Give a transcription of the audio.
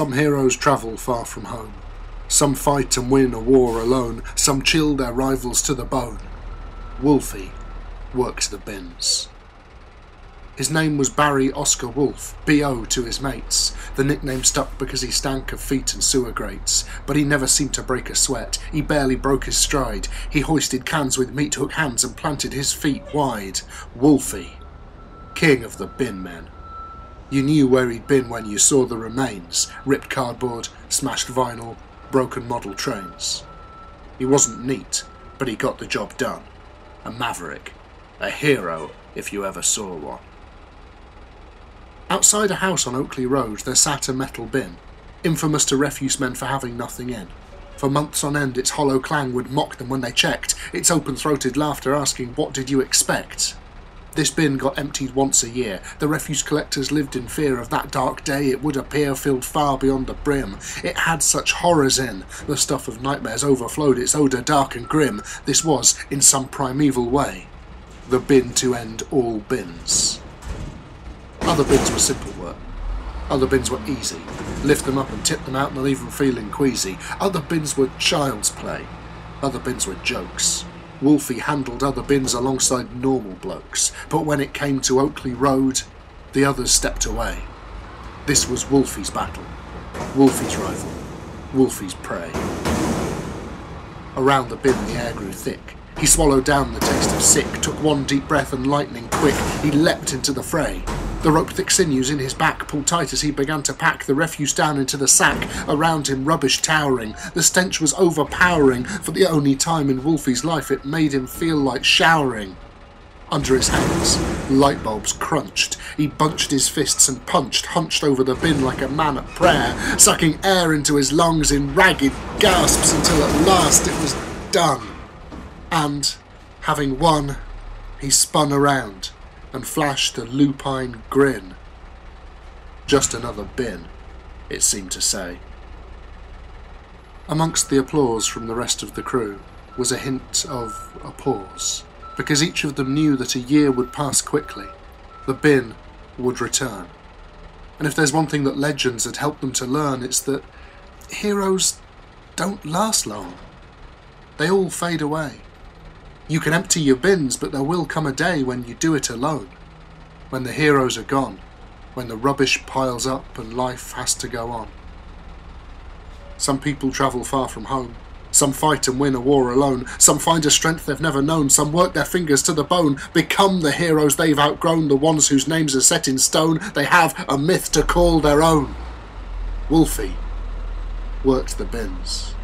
Some heroes travel far from home. Some fight and win a war alone. Some chill their rivals to the bone. Wolfie works the bins. His name was Barry Oscar Wolf, B.O. to his mates. The nickname stuck because he stank of feet and sewer grates. But he never seemed to break a sweat. He barely broke his stride. He hoisted cans with meat hook hands and planted his feet wide. Wolfie, king of the bin men. You knew where he'd been when you saw the remains. Ripped cardboard, smashed vinyl, broken model trains. He wasn't neat, but he got the job done. A maverick. A hero, if you ever saw one. Outside a house on Oakley Road there sat a metal bin, infamous to refuse men for having nothing in. For months on end its hollow clang would mock them when they checked, its open-throated laughter asking, "What did you expect?" This bin got emptied once a year. The refuse collectors lived in fear of that dark day, it would appear, filled far beyond the brim. It had such horrors in, the stuff of nightmares overflowed, its odour dark and grim. This was, in some primeval way, the bin to end all bins. Other bins were simple work. Other bins were easy. Lift them up and tip them out and they'll leave them feeling queasy. Other bins were child's play. Other bins were jokes. Wolfie handled other bins alongside normal blokes, but when it came to Oakley Road, the others stepped away. This was Wolfie's battle. Wolfie's rival. Wolfie's prey. Around the bin the air grew thick. He swallowed down the taste of sick, took one deep breath and lightning quick, he leapt into the fray. The rope-thick sinews in his back pulled tight as he began to pack the refuse down into the sack, around him rubbish towering. The stench was overpowering, for the only time in Wolfie's life it made him feel like showering. Under his hands, light bulbs crunched. He bunched his fists and punched, hunched over the bin like a man at prayer, sucking air into his lungs in ragged gasps until at last it was done. And, having won, he spun around and flashed a lupine grin. Just another bin, it seemed to say. Amongst the applause from the rest of the crew was a hint of a pause, because each of them knew that a year would pass quickly. The bin would return. And if there's one thing that legends had helped them to learn, it's that heroes don't last long. They all fade away. You can empty your bins, but there will come a day when you do it alone. When the heroes are gone. When the rubbish piles up and life has to go on. Some people travel far from home. Some fight and win a war alone. Some find a strength they've never known. Some work their fingers to the bone. Become the heroes they've outgrown. The ones whose names are set in stone. They have a myth to call their own. Wolfie worked the bins.